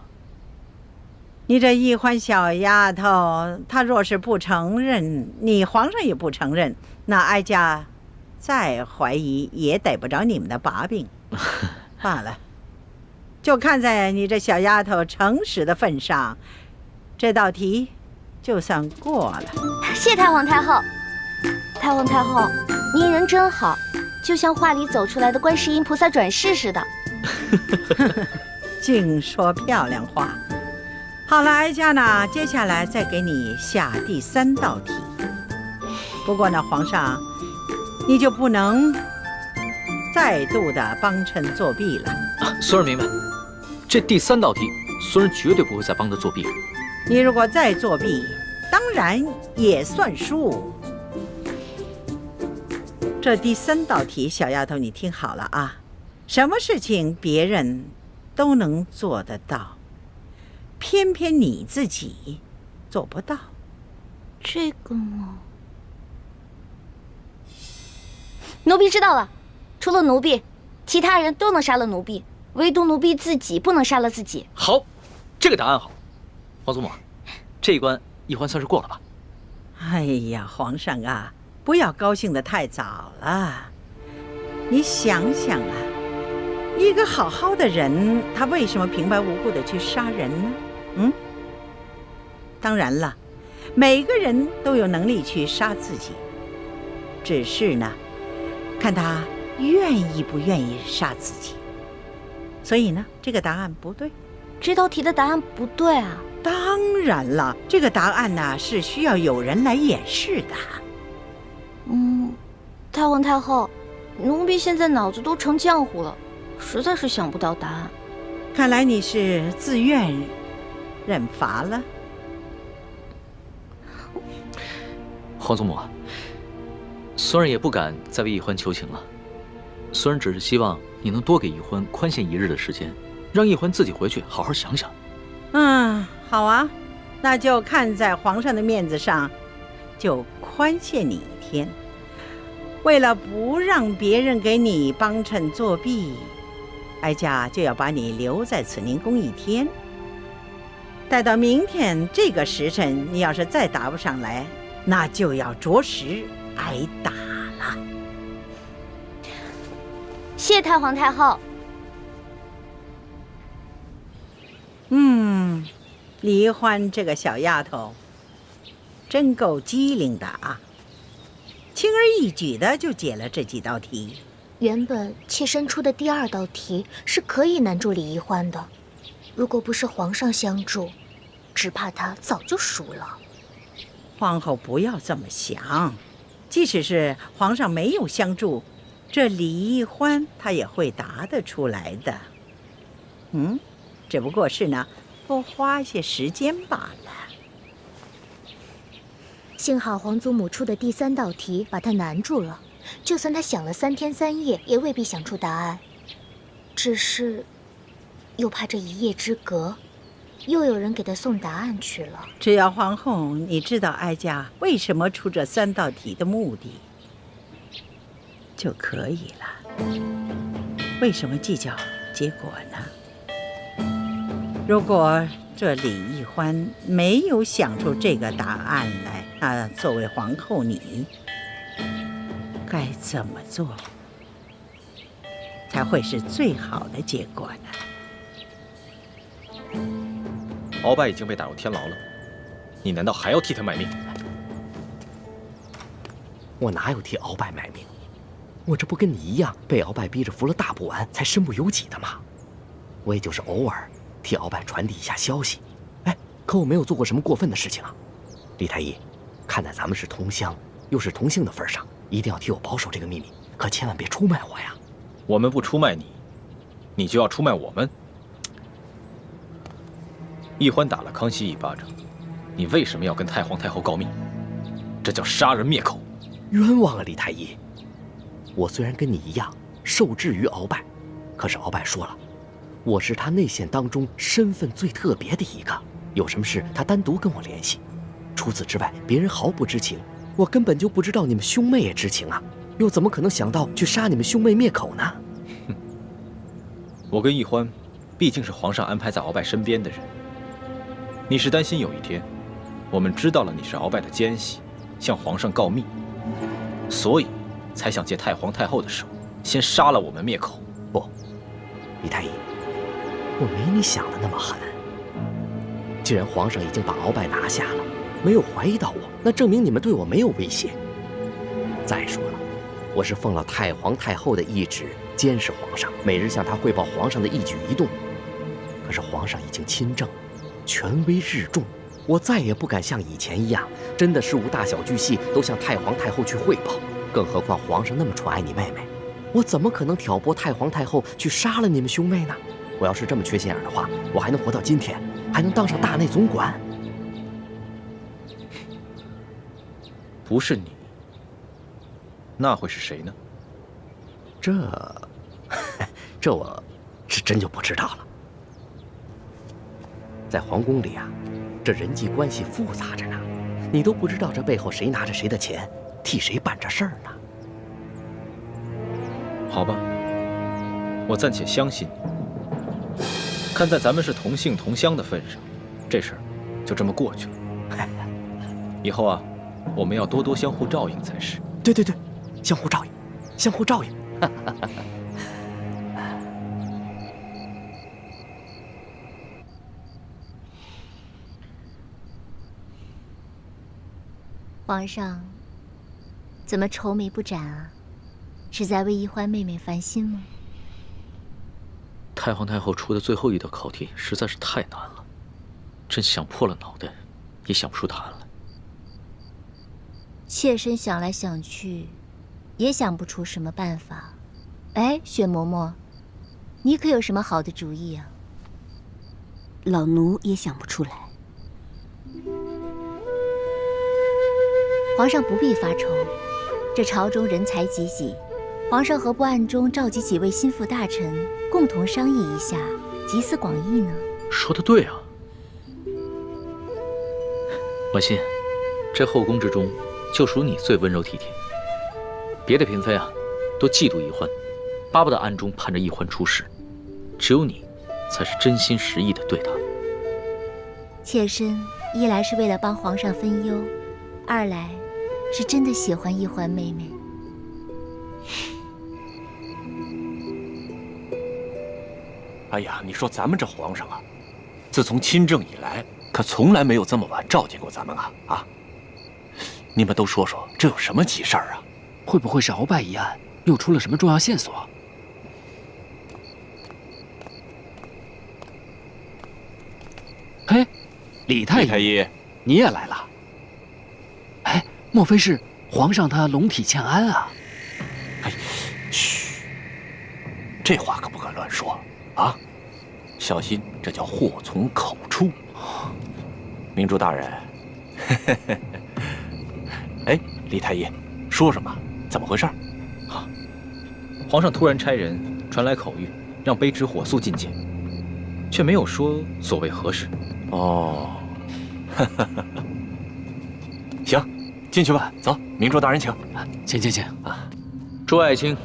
你这易欢小丫头，她若是不承认，你皇上也不承认，那哀家再怀疑也逮不着你们的把柄。罢了，就看在你这小丫头诚实的份上，这道题就算过了。谢太皇太后。太皇太后，您人真好，就像画里走出来的观世音菩萨转世似的。净说漂亮话。好了，哀家呢，接下来再给你下第3道题。不过呢，皇上，你就不能再度的帮衬作弊了。孙儿明白，这第3道题，孙儿绝对不会再帮他作弊了。你如果再作弊，当然也算数。这第3道题，小丫头，你听好了啊！什么事情别人都能做得到，偏偏你自己做不到。这个嘛，奴婢知道了。除了奴婢，其他人都能杀了奴婢，唯独奴婢自己不能杀了自己。好，这个答案好。皇祖母，这一关奕欢算是过了吧？哎呀，皇上啊，不要高兴得太早了。你想想啊，一个好好的人，他为什么平白无故的去杀人呢？当然了，每个人都有能力去杀自己，只是呢，看他愿意不愿意杀自己。所以呢，这个答案不对。这道题的答案不对啊？当然了，这个答案呢是需要有人来演示的。太皇太后，奴婢现在脑子都成浆糊了，实在是想不到答案。看来你是自愿认罚了。皇祖母，孙儿也不敢再为奕欢求情了。孙儿只是希望你能多给奕欢宽限1日的时间，让奕欢自己回去好好想想。好啊，那就看在皇上的面子上，就宽限你1天。为了不让别人给你帮衬作弊，哀家就要把你留在慈宁宫1天。待到明天这个时辰，你要是再答不上来，那就要着实挨打了。谢太皇太后。李欢这个小丫头真够机灵的啊，轻而易举的就解了这几道题。原本妾身出的第2道题是可以难住李奕欢的，如果不是皇上相助，只怕他早就输了。皇后不要这么想，即使是皇上没有相助，这李奕欢他也会答得出来的。只不过是呢，多花些时间罢了。幸好皇祖母出的第3道题把他难住了，就算他想了3天3夜，也未必想出答案。只是，又怕这一夜之隔，又有人给他送答案去了。只要皇后你知道哀家为什么出这3道题的目的，就可以了。为什么计较结果呢？如果这李奕欢没有想出这个答案来，那作为皇后你该怎么做才会是最好的结果呢？鳌拜已经被打入天牢了，你难道还要替他卖命？我哪有替鳌拜卖命？我这不跟你一样被鳌拜逼着服了大补丸才身不由己的吗？我也就是偶尔替鳌拜传递一下消息，可我没有做过什么过分的事情啊。李太医，看在咱们是同乡又是同姓的份上，一定要替我保守这个秘密，可千万别出卖我呀。我们不出卖你，你就要出卖我们。奕欢打了康熙1巴掌，你为什么要跟太皇太后告密？这叫杀人灭口。冤枉啊，李太医！我虽然跟你一样受制于鳌拜，可是鳌拜说了，我是他内线当中身份最特别的一个，有什么事他单独跟我联系，除此之外别人毫不知情。我根本就不知道你们兄妹也知情啊，又怎么可能想到去杀你们兄妹灭口呢？我跟奕欢毕竟是皇上安排在鳌拜身边的人，你是担心有一天我们知道了你是鳌拜的奸细，向皇上告密，所以才想借太皇太后的手先杀了我们灭口。不，李太医，我没你想的那么狠。既然皇上已经把鳌拜拿下了，没有怀疑到我，那证明你们对我没有威胁。再说了，我是奉了太皇太后的懿旨监视皇上，每日向他汇报皇上的一举一动。可是皇上已经亲政，权威日重，我再也不敢像以前一样，真的事无大小巨细都向太皇太后去汇报。更何况皇上那么宠爱你妹妹，我怎么可能挑拨太皇太后去杀了你们兄妹呢？我要是这么缺心眼的话，我还能活到今天，还能当上大内总管。不是你，那会是谁呢？这我是真就不知道了。在皇宫里啊，这人际关系复杂着呢，你都不知道这背后谁拿着谁的钱，替谁办着事儿呢。好吧，我暂且相信你。看在咱们是同姓同乡的份上，这事儿就这么过去了。以后啊，我们要多多相互照应才是。对，相互照应，相互照应。皇上，怎么愁眉不展啊？是在为宜欢妹妹烦心吗？太皇太后出的最后一道考题实在是太难了，朕想破了脑袋，也想不出答案来。妾身想来想去，也想不出什么办法。哎，雪嬷嬷，你可有什么好的主意啊？老奴也想不出来。皇上不必发愁，这朝中人才济济，皇上何不暗中召集几位心腹大臣，共同商议一下，集思广益呢？说得对啊，婉心，这后宫之中，就属你最温柔体贴。别的嫔妃啊，都嫉妒宜欢，巴不得暗中盼着宜欢出事，只有你，才是真心实意的对她。妾身一来是为了帮皇上分忧，二来是真的喜欢宜欢妹妹。哎呀，你说咱们这皇上啊，自从亲政以来，可从来没有这么晚召见过咱们啊！啊，你们都说说，这有什么急事儿啊？会不会是鳌拜一案又出了什么重要线索？嘿，李太医，你也来了？哎，莫非是皇上他龙体欠安啊？哎，嘘，这话可不可乱说啊！小心，这叫祸从口出。明珠大人，哎，李太医，说什么？怎么回事？啊，皇上突然差人传来口谕，让卑职火速觐见，却没有说所谓何事。哦，行，进去吧。走，明珠大人请。请啊，诸位爱卿，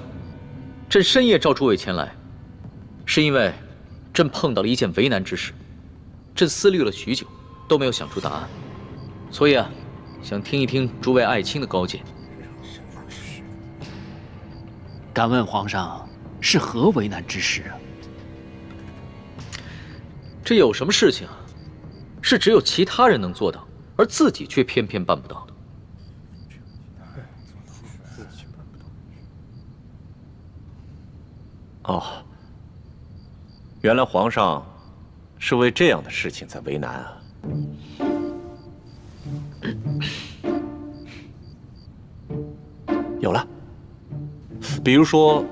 朕深夜召诸位前来，是因为朕碰到了一件为难之事，朕思虑了许久，都没有想出答案，所以啊，想听一听诸位爱卿的高见。敢问皇上是何为难之事啊？这有什么事情啊？是只有其他人能做到，而自己却偏偏办不到的。哦，原来皇上是为这样的事情在为难啊。有了，比如说，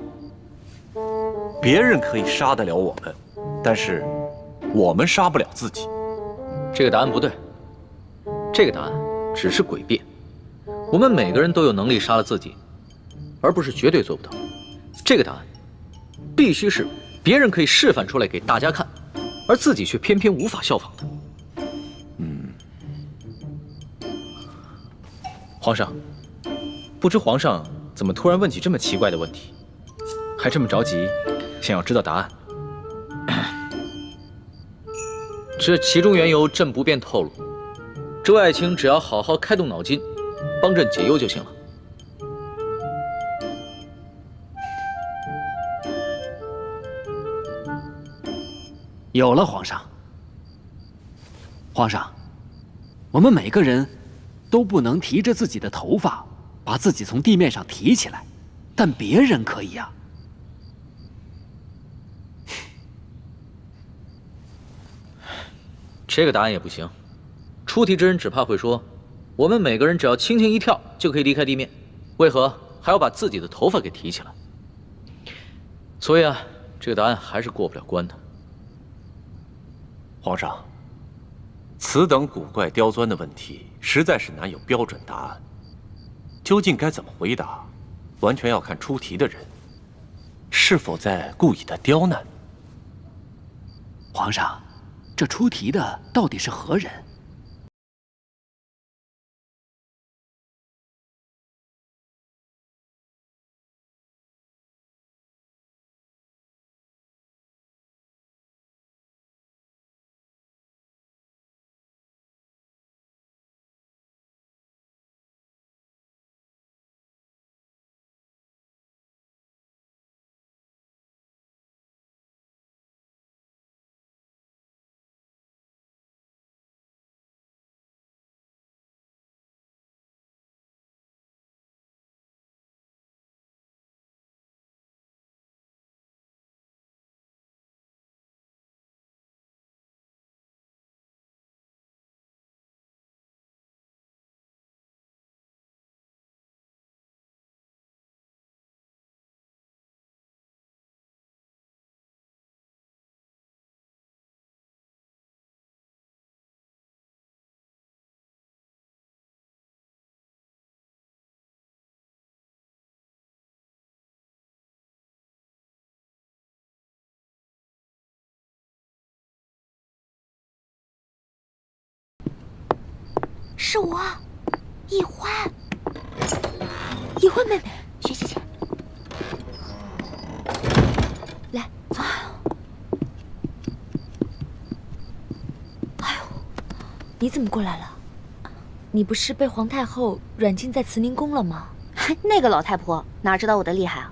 别人可以杀得了我们，但是我们杀不了自己。这个答案不对，这个答案只是诡辩。我们每个人都有能力杀了自己，而不是绝对做不到。这个答案必须是别人可以示范出来给大家看，而自己却偏偏无法效仿的。皇上，不知皇上怎么突然问起这么奇怪的问题，还这么着急，想要知道答案。这其中缘由，朕不便透露。诸位爱卿只要好好开动脑筋，帮朕解忧就行了。有了，皇上。皇上，我们每个人都不能提着自己的头发，把自己从地面上提起来，但别人可以呀。这个答案也不行，出题之人只怕会说，我们每个人只要轻轻一跳就可以离开地面，为何还要把自己的头发给提起来？所以啊，这个答案还是过不了关的。皇上，此等古怪刁钻的问题，实在是难有标准答案。究竟该怎么回答，完全要看出题的人是否在故意的刁难。皇上，这出题的到底是何人？是我，易欢，易欢妹妹，薛姐姐，来，走。哎呦，你怎么过来了？你不是被皇太后软禁在慈宁宫了吗？那个老太婆哪知道我的厉害啊，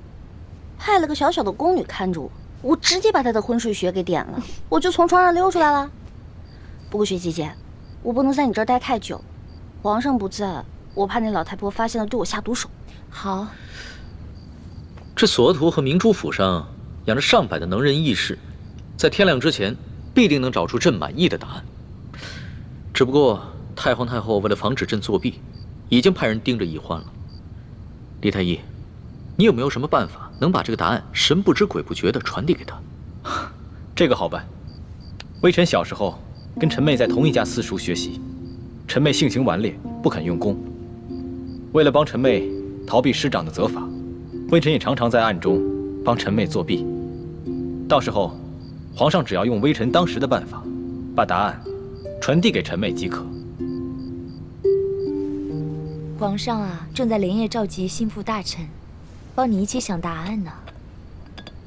派了个小小的宫女看着我，我直接把她的昏睡穴给点了，我就从床上溜出来了。不过薛姐姐，我不能在你这儿待太久。皇上不在，我怕那老太婆发现了对我下毒手。好，这索图和明珠府上养着上百的能人异士，在天亮之前必定能找出朕满意的答案。只不过太皇太后为了防止朕作弊，已经派人盯着易欢了。李太医，你有没有什么办法能把这个答案神不知鬼不觉地传递给他？这个好办。微臣小时候跟臣妹在同一家私塾学习，臣妹性情顽劣，不肯用功。为了帮臣妹逃避师长的责罚，微臣也常常在暗中帮臣妹作弊。到时候，皇上只要用微臣当时的办法，把答案传递给臣妹即可。皇上啊，正在连夜召集心腹大臣，帮你一起想答案呢。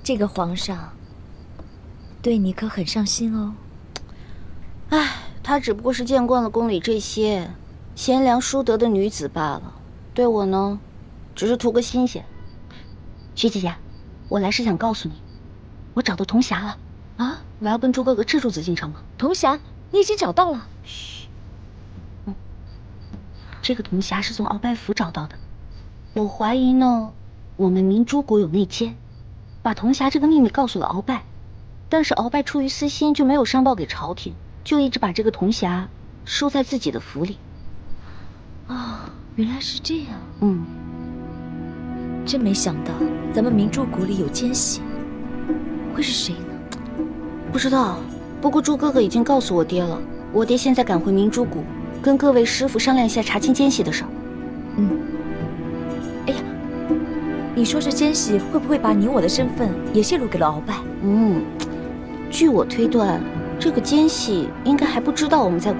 这个皇上对你可很上心哦。唉，她只不过是见惯了宫里这些贤良淑德的女子罢了，对我呢，只是图个新鲜。薛姐姐，我来是想告诉你，我找到铜匣了啊！我要跟猪哥哥赤柱子进城了。铜匣，你已经找到了？嘘，这个铜匣是从鳌拜府找到的。我怀疑呢，我们明珠国有内奸，把铜匣这个秘密告诉了鳌拜，但是鳌拜出于私心就没有上报给朝廷，就一直把这个铜匣收在自己的府里。啊，原来是这样。真没想到咱们明珠国里有奸细，会是谁呢？不知道，不过猪哥哥已经告诉我爹了，我爹现在赶回明珠谷，跟各位师傅商量一下查清奸细的事儿。哎呀，你说这奸细会不会把你我的身份也泄露给了鳌拜？据我推断，这个奸细应该还不知道我们在国